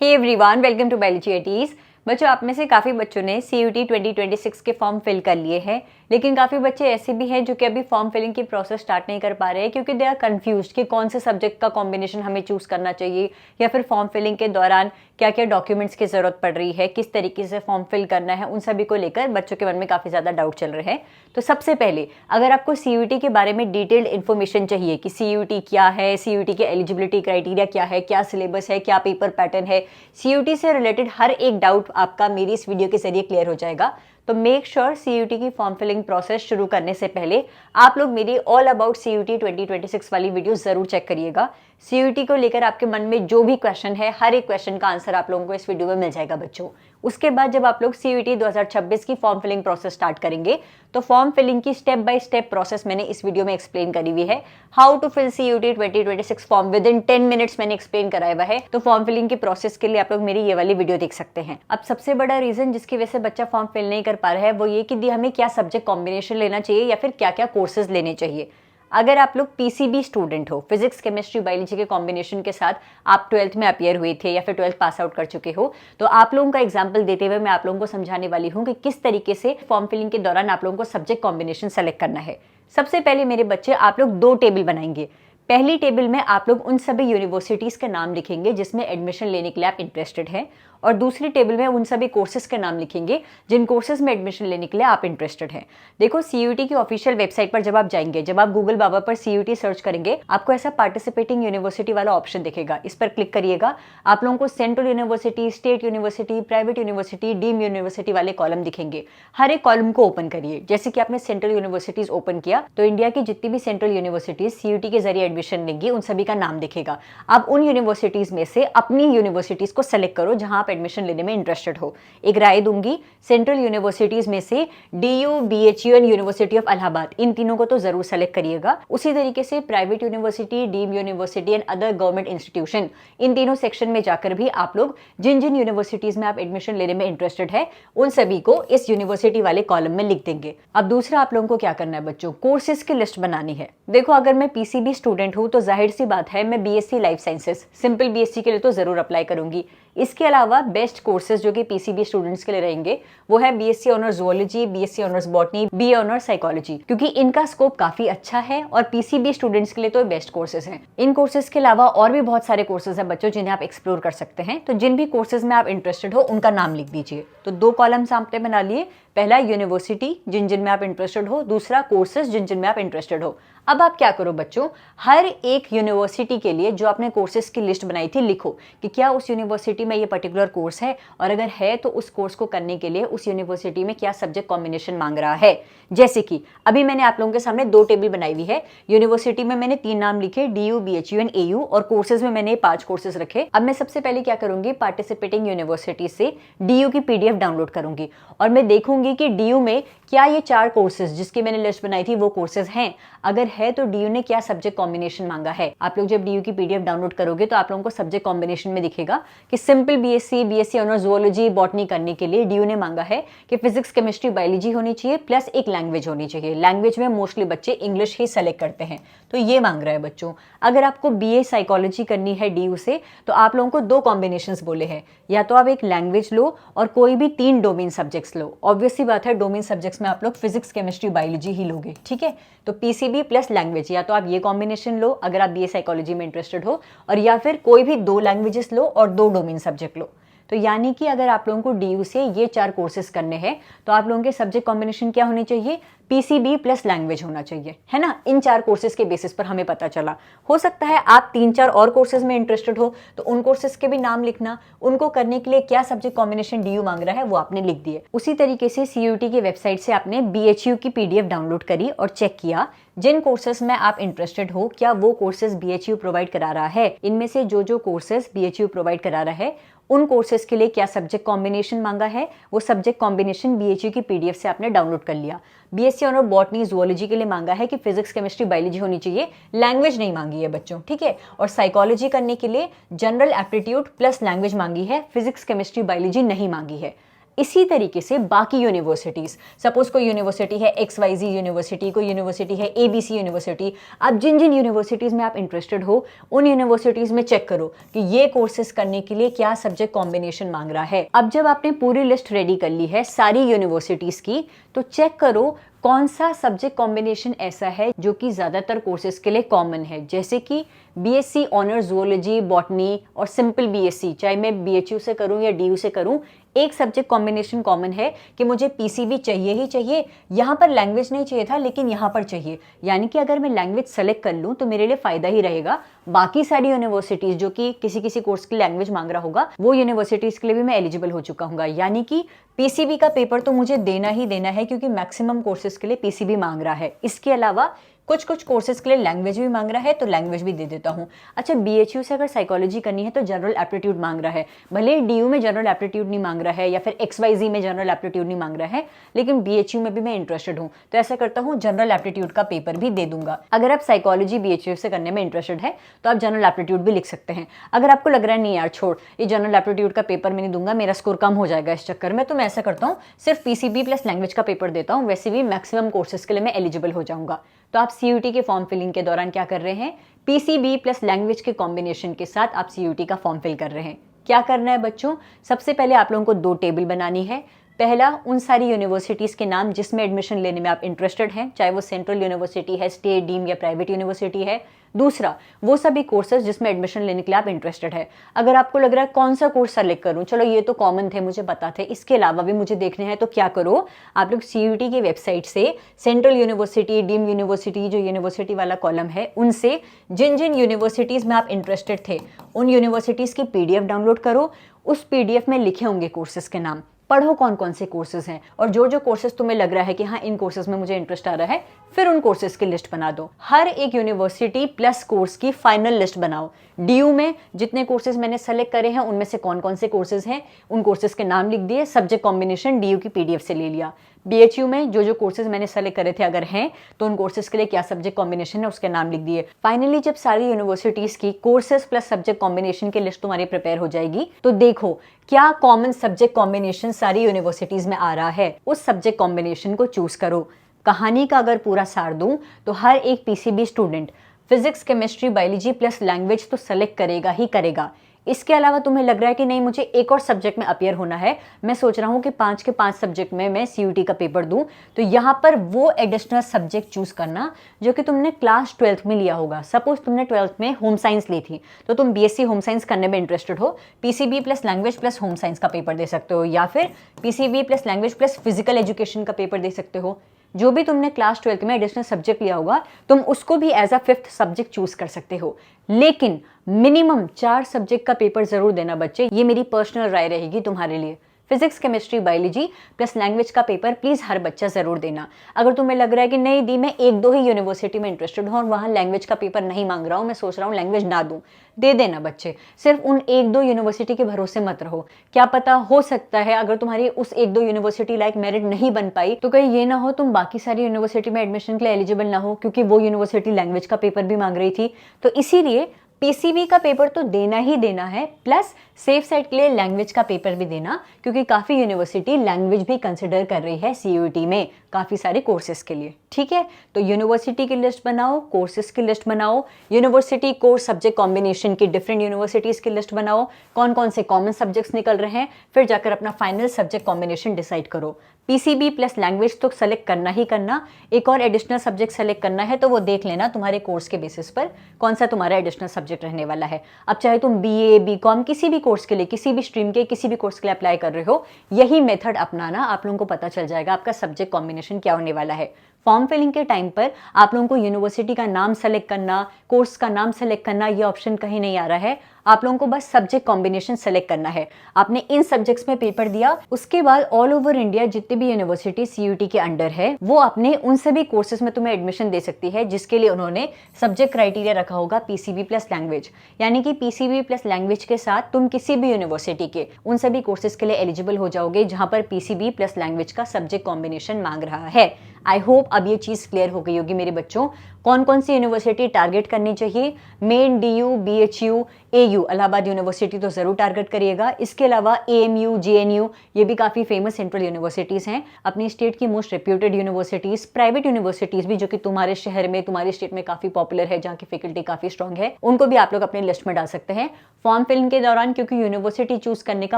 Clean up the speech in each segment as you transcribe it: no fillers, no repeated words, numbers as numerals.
Hey everyone, welcome to biology eighties. बच्चों, आप में से काफ़ी बच्चों ने CUET 2026 के फॉर्म फिल कर लिए हैं, लेकिन काफ़ी बच्चे ऐसे भी हैं जो कि अभी फॉर्म फिलिंग की प्रोसेस स्टार्ट नहीं कर पा रहे हैं क्योंकि दे आर कंफ्यूज्ड कि कौन से सब्जेक्ट का कॉम्बिनेशन हमें चूज करना चाहिए या फिर फॉर्म फिलिंग के दौरान क्या क्या डॉक्यूमेंट्स की ज़रूरत पड़ रही है, किस तरीके से फॉर्म फिल करना है। उन सभी को लेकर बच्चों के मन में काफ़ी ज़्यादा डाउट चल रहे हैं। तो सबसे पहले अगर आपको CUET के बारे में डिटेल्ड इन्फॉर्मेशन चाहिए कि CUET क्या है, CUET के एलिजिबिलिटी क्राइटेरिया क्या है, क्या सिलेबस है, क्या पेपर पैटर्न है, CUET से रिलेटेड हर एक डाउट आपका मेरी इस वीडियो के जरिए क्लियर हो जाएगा। तो मेक श्योर CUET की फॉर्म फिलिंग प्रोसेस शुरू करने से पहले आप लोग मेरी ऑल अबाउट CUET 2026 वाली वीडियो जरूर चेक करिएगा। CUET को लेकर आपके मन में जो भी क्वेश्चन है, हर एक क्वेश्चन का आंसर आप लोगों को इस वीडियो में मिल जाएगा बच्चों। उसके बाद जब आप लोग CUET 2026 की फॉर्म फिलिंग प्रोसेस स्टार्ट करेंगे तो फॉर्म फिलिंग की स्टेप बाय स्टेप प्रोसेस मैंने इस वीडियो में एक्सप्लेन करी हुई है। How to fill CUET 2026 form within 10 minutes मैंने एक्सप्लेन कराया हुआ है। तो फॉर्म फिलिंग की प्रोसेस के लिए आप लोग मेरी ये वाली वीडियो देख सकते हैं। अब सबसे बड़ा रीजन जिसकी वजह से बच्चा फॉर्म फिल नहीं कर पा रहा है वो ये कि हमें क्या सब्जेक्ट कॉम्बिनेशन लेना चाहिए या फिर क्या क्या कोर्सेज लेने चाहिए। अगर आप लोग PCB स्टूडेंट हो, फिजिक्स केमिस्ट्री बायोलॉजी के कॉम्बिनेशन के साथ आप 12th में अपियर हुए थे या फिर 12th पास आउट कर चुके हो, तो आप लोगों का एग्जांपल देते हुए मैं आप लोगों को समझाने वाली हूं कि किस तरीके से फॉर्म फिलिंग के दौरान आप लोगों को सब्जेक्ट कॉम्बिनेशन सेलेक्ट करना है। सबसे पहले मेरे बच्चे, आप लोग दो टेबल बनाएंगे। पहली टेबल में आप लोग उन सभी यूनिवर्सिटीज के नाम लिखेंगे जिसमें एडमिशन लेने के लिए आप इंटरेस्टेड हैं, और दूसरी टेबल में उन सभी कोर्सेज के नाम लिखेंगे जिन कोर्सेज में एडमिशन लेने के लिए आप इंटरेस्टेड हैं। देखो, CUET की ऑफिशियल वेबसाइट पर जब आप जाएंगे, जब आप गूगल बाबा पर CUET सर्च करेंगे, आपको ऐसा पार्टिसिपेटिंग यूनिवर्सिटी वाला ऑप्शन दिखेगा। इस पर क्लिक करिएगा, आप लोगों को central university, state university, private university, deemed university वाले कॉलम दिखेंगे। हर एक कॉलम को ओपन करिए। जैसे कि आपने सेंट्रल यूनिवर्सिटीज ओपन किया तो इंडिया की जितनी भी सेंट्रल यूनिवर्सिटीज CUET के जरिए एडमिशन लेंगी उन सभी का नाम दिखेगा। आप उन यूनिवर्सिटीज में से अपनी यूनिवर्सिटीज को सेलेक्ट करो जहां आप एडमिशन लेने में इंटरेस्टेड हो। एक राय दूंगी, सेंट्रल यूनिवर्सिटीज में से DU, BHU and university of Allahabad, इन तीनों को तो जरूर सेलेक्ट करिएगा। उसी तरीके से private university, deemed university and other government institution, इन तीनों सेक्शन में जाकर भी आप लोग जिन जिन यूनिवर्सिटीज में आप एडमिशन लेने में इंटरेस्टेड है उन सभी को इस यूनिवर्सिटी वाले कॉलम में लिख देंगे। अब दूसरा आप लोगों को क्या करना है बच्चों, कोर्सेज की लिस्ट बनानी है। देखो, अगर मैं PCB स्टूडेंट हूं तो जाहिर सी बात है मैं BSc life sciences, simple BSc के लिए तो जरूर अप्लाई करूंगी। इसके अलावा बेस्ट कोर्सेज जो कि PCB स्टूडेंट्स के लिए रहेंगे वो है BSc honours zoology, BSc honours botany, BA honours psychology, क्योंकि इनका स्कोप काफी अच्छा है और PCB स्टूडेंट्स के लिए तो बेस्ट कोर्सेज हैं। इन कोर्सेज के अलावा और भी बहुत सारे कोर्सेज हैं बच्चों जिन्हें आप एक्सप्लोर कर सकते हैं। तो जिन भी कोर्सेज में आप इंटरेस्टेड हो उनका नाम लिख दीजिए। तो दो कॉलम्स आपने बना लिए, पहला यूनिवर्सिटी जिन जिन में आप इंटरेस्टेड हो, दूसरा कोर्सेज जिन जिन में आप इंटरेस्टेड हो। अब आप क्या करो बच्चों, हर एक यूनिवर्सिटी के लिए जो आपने कोर्सेज की लिस्ट बनाई थी लिखो कि क्या उस यूनिवर्सिटी में ये पर्टिकुलर कोर्स है, और अगर है तो उस कोर्स को करने के लिए उस यूनिवर्सिटी में क्या सब्जेक्ट कॉम्बिनेशन मांग रहा है। जैसे कि अभी मैंने आप लोगों के सामने दो टेबल बनाई हुई है। यूनिवर्सिटी में मैंने 3 नाम लिखे, DU, BHU एंड AU, और कोर्सेज में मैंने 5 कोर्सेज रखे। अब मैं सबसे पहले क्या करूंगी, पार्टिसिपेटिंग यूनिवर्सिटी से DU की PDF डाउनलोड करूंगी और मैं देखूंगी कि DU में क्या ये 4 कोर्सेज जिसकी मैंने लिस्ट बनाई थी वो कोर्सेज हैं। अगर है तो DU ने क्या सब्जेक्ट कॉम्बिनेशन मांगा है। आप लोग जब DU की PDF डाउनलोड करोगे तो आप लोगों को सब्जेक्ट कॉम्बिनेशन में दिखेगा कि simple BSc honours zoology botany करने के लिए DU ने मांगा है कि फिजिक्स केमिस्ट्री बायोलॉजी होनी चाहिए प्लस एक लैंग्वेज होनी चाहिए। लैंग्वेज में मोस्टली बच्चे इंग्लिश ही सेलेक्ट करते हैं, तो ये मांग रहा है बच्चों। अगर आपको BA साइकोलॉजी करनी है DU से तो आप लोगों को 2 कॉम्बिनेशंस बोले हैं, या तो आप एक लैंग्वेज लो और कोई भी 3 डोमेन सब्जेक्ट्स लो। ऑब्वियसली बात है डोमेन सब्जेक्ट्स में आप लोग फिजिक्स केमिस्ट्री बायोलॉजी ही लोगे, ठीक है। तो PCB प्लस लैंग्वेज, या तो आप ये कॉम्बिनेशन लो अगर आप BA साइकोलॉजी में इंटरेस्टेड हो, और या फिर कोई भी 2 लैंग्वेजेस लो और 2 डोमेन सब्जेक्ट लो। तो यानी कि अगर आप लोगों को DU से ये 4 कोर्सेज करने हैं तो आप लोगों के सब्जेक्ट कॉम्बिनेशन क्या होनी चाहिए, PCB प्लस लैंग्वेज होना चाहिए, है ना। इन 4 कोर्सेज के बेसिस पर हमें पता चला। हो सकता है आप 3-4 और कोर्सेज में इंटरेस्टेड हो तो उन कोर्सेज के भी नाम लिखना, उनको करने के लिए क्या सब्जेक्ट कॉम्बिनेशन DU मांग रहा है वो आपने लिख दिए। उसी तरीके से CUET की वेबसाइट से आपने BHU की PDF डाउनलोड करी और चेक किया जिन कोर्सेज में आप इंटरेस्टेड हो क्या वो कोर्सेज BHU प्रोवाइड करा रहा है। इनमें से जो कोर्सेज BHU प्रोवाइड करा रहा है उन कोर्सेज के लिए क्या सब्जेक्ट कॉम्बिनेशन मांगा है, वो सब्जेक्ट कॉम्बिनेशन BHU की PDF से आपने डाउनलोड कर लिया। BSc ऑनर बॉटनी जूलॉजी के लिए मांगा है कि फिजिक्स केमिस्ट्री बायोलॉजी होनी चाहिए, लैंग्वेज नहीं मांगी है बच्चों, ठीक है। और साइकोलॉजी करने के लिए जनरल एप्टीट्यूड प्लस लैंग्वेज मांगी है, फिजिक्स केमिस्ट्री बायोलॉजी नहीं मांगी है। इसी तरीके से बाकी यूनिवर्सिटीज़, सपोज कोई यूनिवर्सिटी है XYZ यूनिवर्सिटी, कोई यूनिवर्सिटी है ABC यूनिवर्सिटी, आप जिन जिन यूनिवर्सिटीज़ में आप इंटरेस्टेड हो उन यूनिवर्सिटीज़ में चेक करो कि ये कोर्सेज करने के लिए क्या सब्जेक्ट कॉम्बिनेशन मांग रहा है। अब जब आपने पूरी लिस्ट रेडी कर ली है सारी यूनिवर्सिटीज़ की, तो चेक करो कौन सा सब्जेक्ट कॉम्बिनेशन ऐसा है जो कि ज़्यादातर कोर्सेज के लिए कॉमन है। जैसे कि BSc ऑनर्स जूलॉजी बॉटनी और सिंपल BSc, चाहे मैं BHU से करूं या DU से करूं, एक सब्जेक्ट कॉम्बिनेशन कॉमन है कि मुझे PCB चाहिए ही चाहिए। यहाँ पर लैंग्वेज नहीं चाहिए था लेकिन यहाँ पर चाहिए, यानी कि अगर मैं लैंग्वेज सेलेक्ट कर लूँ तो मेरे लिए फ़ायदा ही रहेगा। बाकी सारी यूनिवर्सिटीज़ जो कि किसी किसी कोर्स की लैंग्वेज मांग रहा होगा, वो यूनिवर्सिटीज़ के लिए भी मैं एलिजिबल हो चुका हूँ। यानी कि PCB का पेपर तो मुझे देना ही देना है क्योंकि मैक्सिमम कोर्सेज के लिए PCB मांग रहा है। इसके अलावा कुछ कुछ कोर्सेज के लिए लैंग्वेज भी मांग रहा है तो लैंग्वेज भी दे देता हूँ। अच्छा, BHU से अगर साइकोलॉजी करनी है तो जनरल एप्टीट्यूड मांग रहा है, भले DU में जनरल एप्टीट्यूड नहीं मांग रहा है या फिर XYZ में जनरल एप्टीट्यूड नहीं मांग रहा है, लेकिन BHU में भी मैं इंटरेस्टेड हूँ तो ऐसा करता हूँ जनरल एप्टीट्यूड का पेपर भी दे दूंगा। अगर आप साइकोलॉजी BHU से करने में इंटरेस्टेड है तो आप जनरल एप्टीट्यूड भी लिख सकते हैं। अगर आपको लग रहा है नहीं यार छोड़, ये जनरल एप्टीट्यूड का पेपर मैं नहीं दूंगा, मेरा स्कोर कम हो जाएगा इस चक्कर में, तो मैं ऐसा करता हूँ सिर्फ PCB प्लस लैंग्वेज का पेपर देता हूँ, वैसे भी मैक्सिमम कोर्सेज के लिए मैं एलिजिबल हो जाऊंगा। तो आप CUT के फॉर्म फिलिंग के दौरान क्या कर रहे हैं, PCB प्लस लैंग्वेज के कॉम्बिनेशन के साथ आप CUT का फॉर्म फिल कर रहे हैं। क्या करना है बच्चों, सबसे पहले आप लोगों को 2 टेबल बनानी है। पहला, उन सारी यूनिवर्सिटीज़ के नाम जिसमें एडमिशन लेने में आप इंटरेस्टेड हैं, चाहे वो सेंट्रल यूनिवर्सिटी है, स्टेट, डीम या प्राइवेट यूनिवर्सिटी है। दूसरा, वो सभी कोर्सेज जिसमें एडमिशन लेने के लिए आप इंटरेस्टेड है। अगर आपको लग रहा है कौन सा कोर्स सेलेक्ट करूं, चलो ये तो कॉमन थे, मुझे पता थे, इसके अलावा भी मुझे देखने हैं, तो क्या करो, आप लोग CUT की वेबसाइट से सेंट्रल यूनिवर्सिटी, डीम यूनिवर्सिटी, जो यूनिवर्सिटी वाला कॉलम है, उनसे जिन जिन यूनिवर्सिटीज़ में आप इंटरेस्टेड थे उन यूनिवर्सिटीज़ की PDF डाउनलोड करो। उस PDF में लिखे होंगे कोर्सेज के नाम, पढ़ो कौन कौन से कोर्सेज हैं और जो जो कोर्सेज तुम्हें लग रहा है कि हाँ इन कोर्सेज में मुझे इंटरेस्ट आ रहा है, फिर उन कोर्सेज की लिस्ट बना दो। हर एक यूनिवर्सिटी प्लस कोर्स की फाइनल लिस्ट बनाओ। DU में जितने कोर्सेज मैंने सेलेक्ट करे हैं उनमें से कौन कौन से कोर्सेज हैं, उन कोर्सेज के नाम लिख दिए, सब्जेक्ट कॉम्बिनेशन DU की PDF से ले लिया। BHU में जो जो कोर्सेज मैंने सेलेक्ट करे थे अगर हैं तो उन कोर्सेज के लिए क्या सब्जेक्ट कॉम्बिनेशन है उसके नाम लिख दिए। फाइनली जब सारी यूनिवर्सिटीज़ की कोर्सेज प्लस सब्जेक्ट कॉम्बिनेशन की लिस्ट तुम्हारी प्रिपेयर हो जाएगी तो देखो क्या कॉमन सब्जेक्ट कॉम्बिनेशन सारी यूनिवर्सिटीज़ में आ रहा है, उस सब्जेक्ट कॉम्बिनेशन को चूज करो। कहानी का अगर पूरा सार दूं तो हर एक PCB student physics, chemistry, biology plus language तो सेलेक्ट करेगा ही करेगा। इसके अलावा तुम्हें लग रहा है कि नहीं मुझे एक और सब्जेक्ट में अपीयर होना है, मैं सोच रहा हूँ कि 5 के 5 सब्जेक्ट में मैं CUT का पेपर दूं, तो यहाँ पर वो एडिशनल सब्जेक्ट चूज करना जो कि तुमने क्लास 12th में लिया होगा। सपोज तुमने 12th में होम साइंस ली थी तो तुम BSc होम साइंस करने में इंटरेस्टेड हो, PCB plus language plus home science का पेपर दे सकते हो, या फिर PCB plus language plus physical education का पेपर दे सकते हो। जो भी तुमने क्लास 12th में एडिशनल सब्जेक्ट लिया होगा तुम उसको भी as a 5th subject choose कर सकते हो, लेकिन मिनिमम 4 सब्जेक्ट का पेपर जरूर देना बच्चे, ये मेरी पर्सनल राय रहेगी तुम्हारे लिए। Physics, chemistry, biology plus language का पेपर प्लीज हर बच्चा जरूर देना। अगर तुम्हें लग रहा है कि नहीं दी मैं 1-2 ही यूनिवर्सिटी में इंटरेस्टेड हूँ और वहाँ लैंग्वेज का पेपर नहीं मांग रहा हूँ, मैं सोच रहा हूँ लैंग्वेज ना दूँ, दे देना बच्चे। सिर्फ उन 1-2 यूनिवर्सिटी के भरोसे मत रहो, क्या पता हो सकता है अगर तुम्हारी उस 1-2 यूनिवर्सिटी लाइक मेरिट नहीं बन पाई तो कहीं ये ना हो तुम बाकी सारी यूनिवर्सिटी में एडमिशन के लिए एलिजिबल ना हो क्योंकि वो यूनिवर्सिटी लैंग्वेज का पेपर भी मांग रही थी। तो इसीलिए PCB का पेपर तो देना ही देना है, प्लस सेफ साइड के लिए लैंग्वेज का पेपर भी देना, क्योंकि काफ़ी यूनिवर्सिटी लैंग्वेज भी कंसिडर कर रही है CUT में काफ़ी सारे कोर्सेज के लिए। ठीक है, तो यूनिवर्सिटी की लिस्ट बनाओ, कोर्सेज की लिस्ट बनाओ, यूनिवर्सिटी कोर्स सब्जेक्ट कॉम्बिनेशन की डिफरेंट यूनिवर्सिटीज़ की लिस्ट बनाओ, कौन कौन से कॉमन सब्जेक्ट्स निकल रहे हैं, फिर जाकर अपना फाइनल सब्जेक्ट कॉम्बिनेशन डिसाइड करो। PCB प्लस लैंग्वेज तो सेलेक्ट करना ही करना, एक और एडिशनल सब्जेक्ट सेलेक्ट करना है तो वो देख लेना तुम्हारे कोर्स के बेसिस पर कौन सा तुम्हारा एडिशनल सब्जेक्ट रहने वाला है। अब चाहे तुम BA, BCom किसी भी कोर्स के लिए, किसी भी स्ट्रीम के किसी भी कोर्स के लिए अप्लाई कर रहे हो, यही मेथड अपनाना, आप लोगों को पता चल जाएगा आपका सब्जेक्ट कॉम्बिनेशन क्या होने वाला है। फॉर्म फिलिंग के टाइम पर आप लोगों को यूनिवर्सिटी का नाम सेलेक्ट करना, कोर्स का नाम सेलेक्ट करना, ये ऑप्शन कहीं नहीं आ रहा है। आप लोगों को बस सब्जेक्ट कॉम्बिनेशन सेलेक्ट करना है। आपने इन सब्जेक्ट्स में पेपर दिया, उसके बाद ऑल ओवर इंडिया जितनी भी यूनिवर्सिटी CUT के अंडर है वो अपने उन सभी कोर्सेज में तुम्हें एडमिशन दे सकती है जिसके लिए उन्होंने सब्जेक्ट क्राइटेरिया रखा होगा PCB प्लस लैंग्वेज। यानी कि PCB प्लस लैंग्वेज के साथ तुम किसी भी यूनिवर्सिटी के उन सभी कोर्सेज के लिए एलिजिबल हो जाओगे जहां पर PCB प्लस लैंग्वेज का सब्जेक्ट कॉम्बिनेशन मांग रहा है। आई होप अब ये चीज़ क्लियर हो गई होगी मेरे बच्चों। कौन कौन सी यूनिवर्सिटी टारगेट करनी चाहिए? Main, DU, BHU, AU, Allahabad university तो ज़रूर टारगेट करिएगा। इसके अलावा AMU, JNU, ये भी काफ़ी फेमस सेंट्रल यूनिवर्सिटीज़ हैं, अपनी स्टेट की most reputed universities. Private universities भी जो कि तुम्हारे शहर में, तुम्हारे स्टेट में काफ़ी पॉपुलर है, जहाँ की फैकल्टी काफ़ी स्ट्रॉन्ग है, उनको भी आप लोग अपने लिस्ट में डाल सकते हैं। फॉर्म फिलिंग के दौरान क्योंकि यूनिवर्सिटी चूज करने का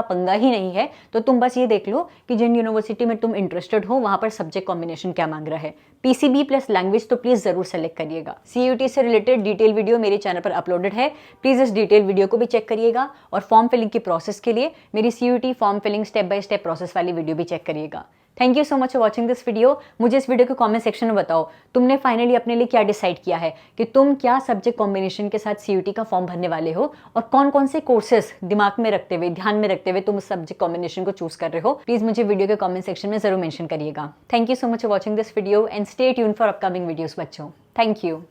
पंगा ही नहीं है, तो तुम बस ये देख लो कि जिन यूनिवर्सिटी में तुम इंटरेस्टेड हो वहां पर सब्जेक्ट कॉम्बिनेशन क्या मांग रहा है। PCB प्लस लैंग्वेज तो प्लीज जरूर सेलेक्ट करिएगा। CUT से रिलेटेड डिटेल वीडियो मेरे चैनल पर अपलोडेड है, प्लीज इस डिटेल वीडियो को भी चेक करिएगा। और फॉर्म फिलिंग की प्रोसेस के लिए मेरी CUT form filling step by step process वाली वीडियो भी चेक करिएगा। Thank you so much for watching this video. मुझे इस वीडियो के कमेंट सेक्शन में बताओ तुमने फाइनली अपने लिए क्या डिसाइड किया है कि तुम क्या सब्जेक्ट कॉम्बिनेशन के साथ CUT का फॉर्म भरने वाले हो, और कौन कौन से कोर्सेज दिमाग में रखते हुए, ध्यान में रखते हुए तुम उस सब्जेक्ट कॉम्बिनेशन को चूज कर रहे हो। प्लीज मुझे वीडियो के कमेंट सेक्शन में जरूर मेंशन करिएगा। Thank you so much for watching this video and stay tuned for upcoming videos बच्चों। Thank you.